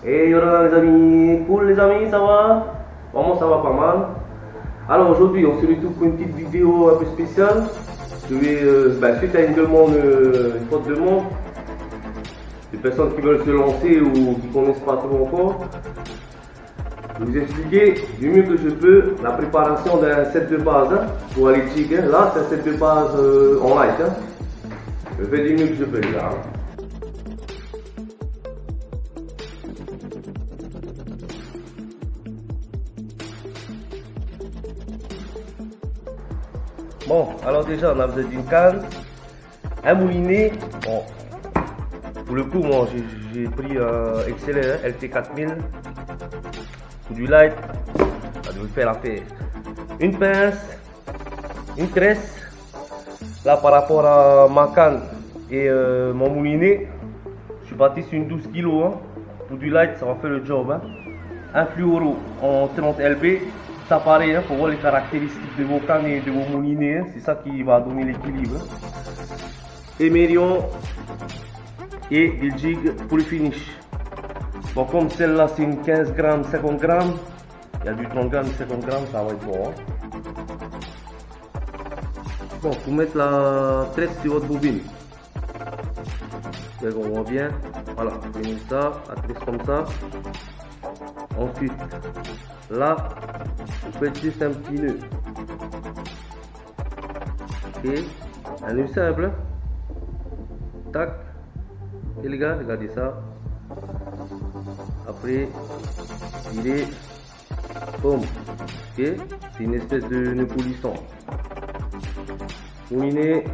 Et voilà les amis, cool les amis, ça va? Vraiment ça va pas mal. Alors aujourd'hui on se retrouve pour une petite vidéo un peu spéciale. Je vais, suite à une demande, une forte demande, des personnes qui veulent se lancer ou qui ne connaissent pas trop encore, je vais vous expliquer du mieux que je peux la préparation d'un set de base pour aller jig. Là c'est un set de base en light. Je fais du mieux que je peux les gars. Bon, alors déjà on a besoin d'une canne, un moulinet. Bon, pour le coup, moi j'ai pris XL LT4000 pour du light, ça devait faire l'affaire. Une pince, une tresse. Là par rapport à ma canne et mon moulinet, je suis parti sur une 12 kg. Pour du light, ça va faire le job. Un fluoro en 30 LB. Ça pareil, il faut voir les caractéristiques de vos cannes et de vos moulinets, c'est ça qui va donner l'équilibre. Émerion et des jigs pour le finish. Bon, comme celle-là c'est une 15 grammes, 50 grammes, il y a du 30 grammes, 50 grammes, ça va être bon. Bon, pour mettre la tresse sur votre bobine. On voit bien, voilà, prenez ça, la tresse comme ça. Ensuite, là, vous faites juste un petit nœud. Ok, un nœud simple. Tac. Et les gars, regardez ça. Après, il est boum. Ok, c'est une espèce de nœud polisson. Moulinet,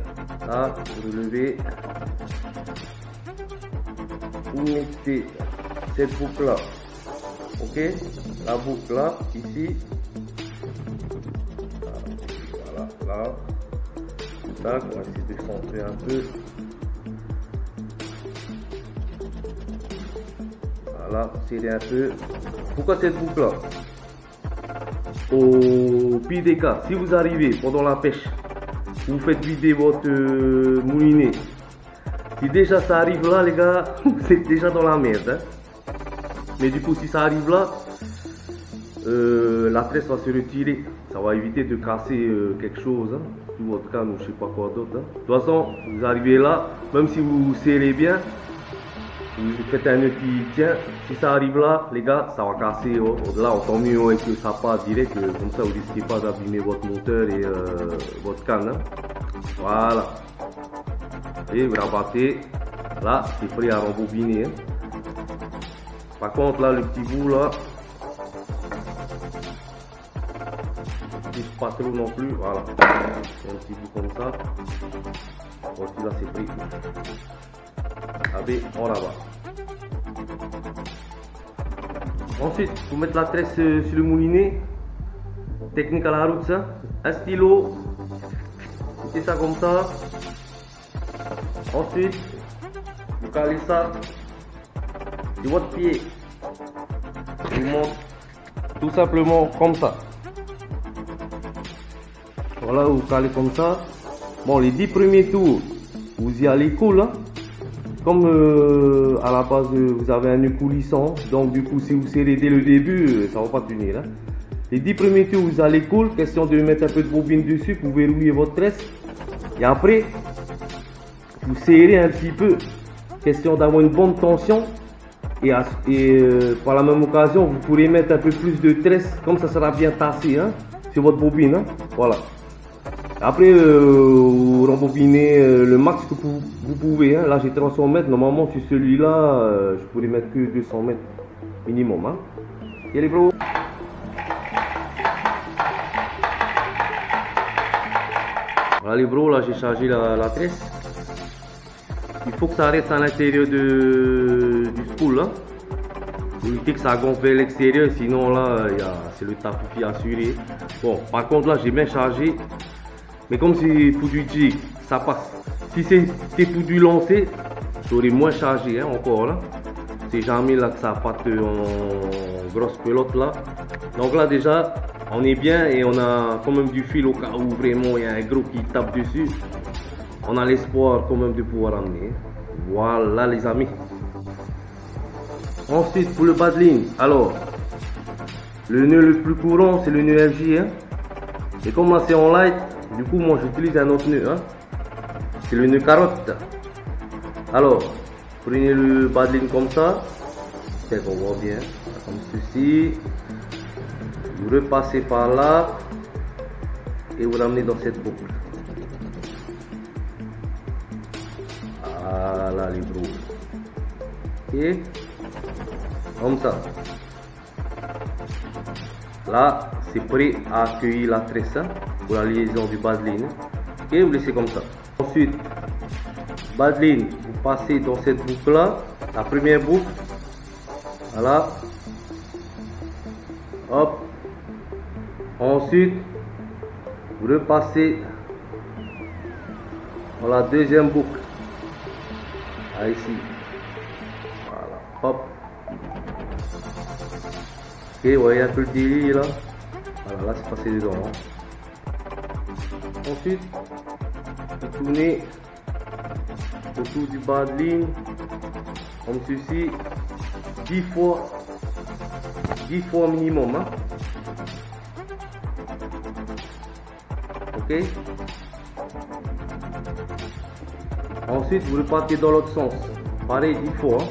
là, vous relevez. Vous mettez cette boucle là. Ok, la boucle là, ici, voilà, là, tac, on va essayer de centrer un peu, voilà, serrer un peu. Pourquoi cette boucle là? Au pire des cas, si vous arrivez pendant la pêche, vous faites vider votre moulinet, si déjà ça arrive là les gars, vous êtes déjà dans la merde. Mais du coup, si ça arrive là, la tresse va se retirer. Ça va éviter de casser quelque chose, sur votre canne ou je sais pas quoi d'autre. De toute façon, vous arrivez là, même si vous serrez bien, vous faites un nœud qui tient. Si ça arrive là, les gars, ça va casser. Là, tant mieux que ça passe direct. Comme ça, vous risquez pas d'abîmer votre moteur et votre canne. Voilà. Et vous rabattez. Là, c'est prêt à rembobiner. Par contre là, le petit bout là, pas trop non plus, voilà. Un petit bout comme ça. Voici là c'est pris. Allez, on rabat. Ensuite, vous mettez la tresse sur le moulinet. Technique à la route ça. Un stylo. Mettez ça comme ça. Ensuite, vous calez ça sur votre pied. Je vous montre tout simplement comme ça. Voilà, vous calez comme ça. Bon, les 10 premiers tours, vous y allez cool. Comme à la base, vous avez un nœud coulissant. Donc, du coup, si vous serrez dès le début, ça va pas tenir. Les 10 premiers tours, vous allez cool. Question de mettre un peu de bobine dessus pour verrouiller votre tresse. Et après, vous serrez un petit peu. Question d'avoir une bonne tension. Et par la même occasion, vous pourrez mettre un peu plus de tresse, comme ça sera bien tassé sur votre bobine. Voilà. Après, vous rembobinez le max que vous pouvez. Là, j'ai 300 mètres. Normalement, sur celui-là, je pourrais mettre que 200 mètres minimum. Et les bros. Voilà les bros, là j'ai chargé la tresse. Il faut que ça reste à l'intérieur du spool. Pour éviter que ça gonfle vers l'extérieur, sinon là c'est le tapifi assuré. Bon, par contre là j'ai bien chargé. Mais comme c'est pour du jig, ça passe. Si c'était pour du lancer, j'aurais moins chargé encore là. C'est jamais là que ça parte en grosse pelote là. Donc là déjà on est bien et on a quand même du fil au cas où vraiment il y a un gros qui tape dessus. On a l'espoir quand même de pouvoir amener. Voilà les amis. Ensuite, pour le bas de ligne, alors, le nœud le plus courant, c'est le nœud FJ. Hein. Et comme là, c'est en light, du coup, moi, j'utilise un autre nœud. Hein. C'est le nœud carotte. Alors, prenez le bas de ligne comme ça. J'espère qu'on voit bien. Comme ceci. Vous repassez par là. Et vous ramenez dans cette boucle. Voilà les bros. Ok. Comme ça. Là, c'est prêt à accueillir la tresse hein, pour la liaison du bas de ligne. Ok, vous laissez comme ça. Ensuite, bas de ligne, vous passez dans cette boucle là, la première boucle. Voilà. Hop. Ensuite, vous repassez dans la deuxième boucle. Là, ici. Voilà. Hop. Ok, vous voyez un peu le délire là. Voilà, là c'est passé dedans. Hein. Ensuite, vous tournez autour du bas de ligne, comme ceci, 10 fois minimum. Hein. Ok. Ensuite, vous repartez dans l'autre sens. Pareil, 10 fois. Hein.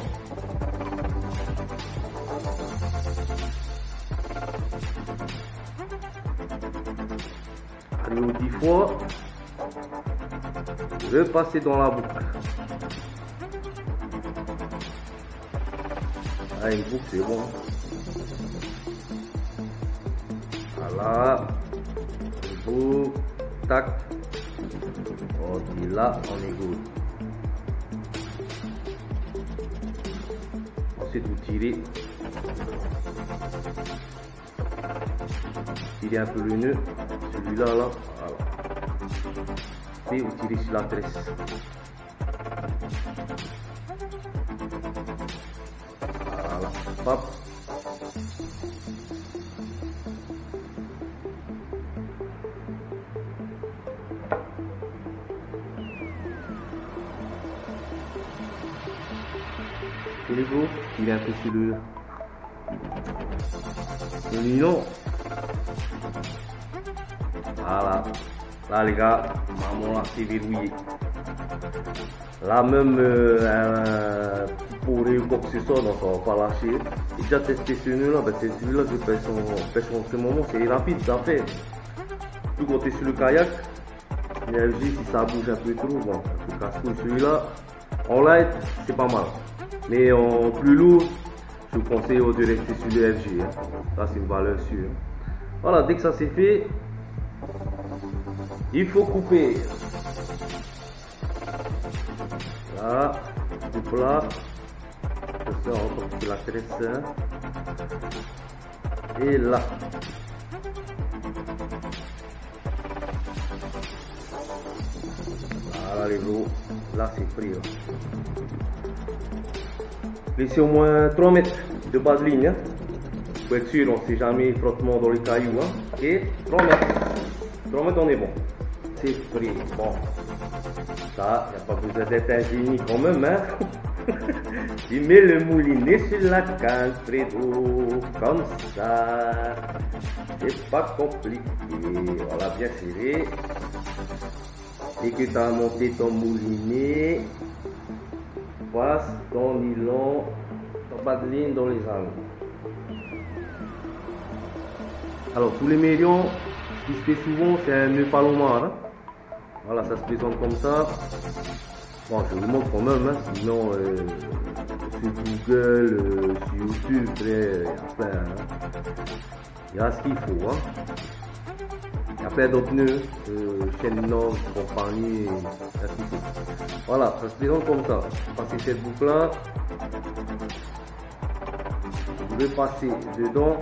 Allez aux 10 fois. Repassez dans la boucle. Ah, une boucle, c'est bon. Voilà. Une boucle. Tac. Ok, là, on est good. Ensuite, vous tirez. Tirez un peu le nœud. Celui-là, là. Voilà. Et vous tirez sur la tresse. Voilà. Hop. Et les gros, il est un peu sur le nylon. Voilà. Là les gars, maman là c'est verrouillé. Là même pour ou quoi que ce soit, donc ça va pas lâcher. J'ai déjà testé ce nœud là, ben c'est celui-là que je pêche en ce moment, c'est rapide, ça fait. Tout quand tu es sur le kayak, l'énergie si ça bouge un peu trop, bon, ça te casse tout. Celui-là, en light, c'est pas mal. Mais en plus lourd, je vous conseille de rester sur le FG. Hein. Ça c'est une valeur sûre. Voilà, dès que ça c'est fait, il faut couper. Là, coupe là. Ça, on coupe la tresse. Et là. Voilà les gros. Là c'est pris. Hein. Laissez au moins 3 mètres de bas de ligne. Hein. Pour être sûr, on ne sait jamais frottement dans les cailloux. Hein. Et 3 mètres. 3 mètres, on est bon. C'est pris. Bon. Ça, il n'y a pas besoin d'être un génie quand même. Hein. Tu mets le moulinet sur la canne, Fredo. Comme ça. C'est pas compliqué. Voilà, bien serré. Et que tu as monté ton moulinet. Passe ton nylon, ton bas de ligne dans les angles. Alors pour les mélions, ce qui se fait souvent c'est un nœud palomar. Hein. Voilà, ça se présente comme ça. Bon, je vous montre quand même, hein, sinon sur Google, sur YouTube, il y a plein. Hein. Il y a ce qu'il faut. Hein. Il y a plein d'autres nœuds, chaîne Nord, compagnie, il y a ce qu'il faut. Voilà, ça se présente comme ça. Passez cette boucle là. Vous devez passer dedans.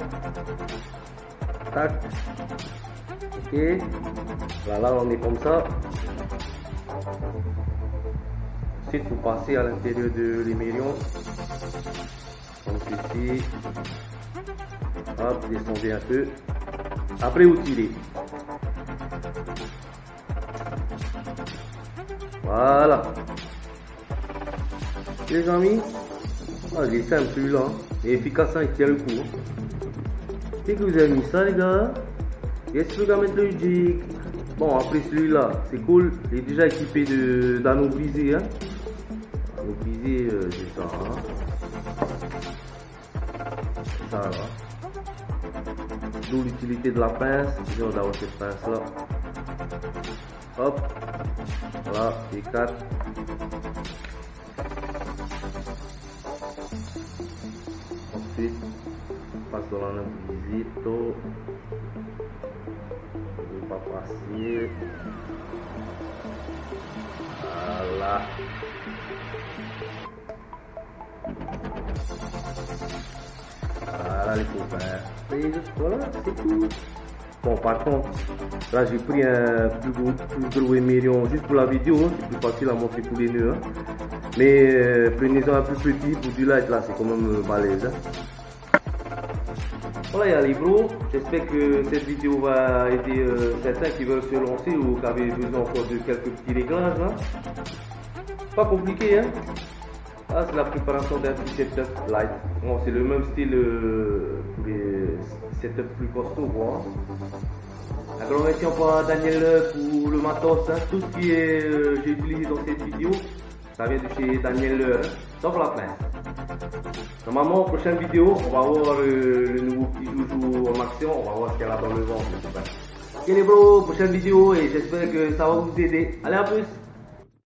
Tac. Ok. Là, on est comme ça. Ensuite, vous passez à l'intérieur de l'émerion. Comme ceci. Hop, descendez un peu. Après, vous tirez. Voilà. Les amis, Ah, il est simple celui-là, et efficace, hein, il tient le coup. Hein. Dès que vous avez mis ça, les gars, qu'est-ce que vous allez mettre le jig? Bon, après celui-là, c'est cool, il est déjà équipé d'anneaux brisés. Hein. Anneaux brisés, c'est ça. Hein. Ça, là. D'où l'utilité de la pince, c'est bien d'avoir cette pince-là. Hop, voilà, les 4. Ensuite, on passe dans l'anneau brisé, tout. Pas passer. Voilà. Voilà les copains. Voilà, c'est tout. Bon, par contre, là j'ai pris un plus gros émerion juste pour la vidéo. C'est plus facile à monter pour les nœuds. Hein. Mais prenez-en un plus petit pour du light là, c'est quand même balèze. Hein. Voilà les bros, j'espère que cette vidéo va aider certains qui veulent se lancer ou qui avaient besoin encore de quelques petits réglages. Hein. Pas compliqué, hein. Ah, c'est la préparation d'un petit setup light. Bon, c'est le même style pour les setups plus costauds. Hein. Un grand merci encore à Daniel pour le matos. Hein. Tout ce qui est j'ai utilisé dans cette vidéo, ça vient de chez Daniel, sauf la pince. Normalement, prochaine vidéo, on va voir le nouveau petit joujou en action, on va voir ce qu'il y a là dans le ventre. Ok les bros, prochaine vidéo et j'espère que ça va vous aider. Allez, à plus!